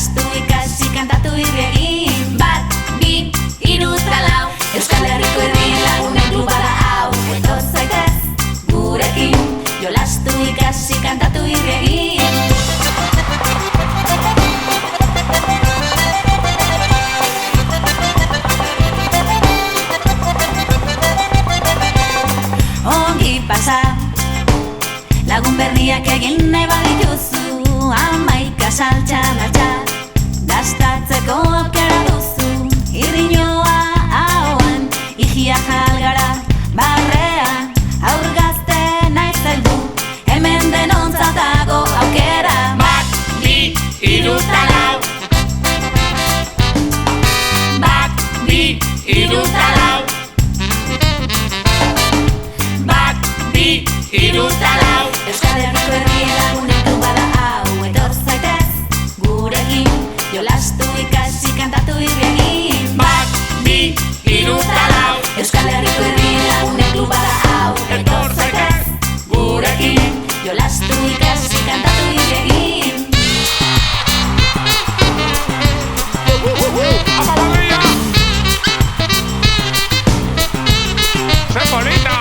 Jolastu ikasi kantatu irriegin. Bat, bi, hiru eta lau. Euskal Herriko herrien lagunen kluba da hau. Etor zaitez gurekin. Jolastu ikasi kantatu irriegin. Ongi pasa, lagun berriak egin nahi badituzu. Hamaika saltxa martxa, dastatzeko aukera duzu. Irriñoa ahoan, igia jalgara, barrean, aur gazte naiz heldu. Hemen denontzat dago aukera. Bat, bi, hiru eta lau. Bat, bi, hiru eta lau. Bat, bi, hiru eta lau. Euskal Herriko herrien lagunen kluba da hau. Etor zaitez gurekin. Jolastu ikasi kantatu irriegin. Bat, bi, hiru eta lau. Euskal Herriko herrien lagunen kluba da hau. Etor zaitez gurekin. Jolastu ikasi kantatu irriegin. ¡Apa Badilla! ¡Se bonita!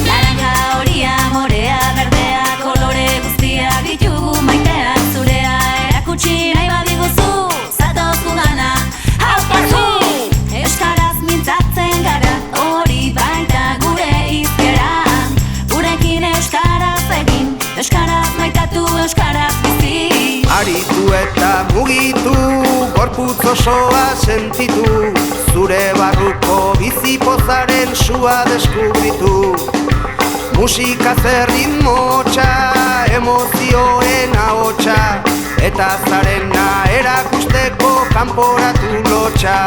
Naranja, horia, morea, berdea, kolore guztiak ditugu maitean. Zurea erakutsi nahi badiguzu, zatoz gugana. Aupazu! Euskaraz mintzatzen gara, hori baita gure izkera. Gurekin euskaraz egin, euskaraz maitatu, euskaraz bizi. Aritu eta mugitu, gorputz osoa sentitu. Zure barruko bizipozaren sua deskubritu. Musika zerrin motxa, emozioen ahotsa. Eta zarena erakusteko kanporatu lotxa.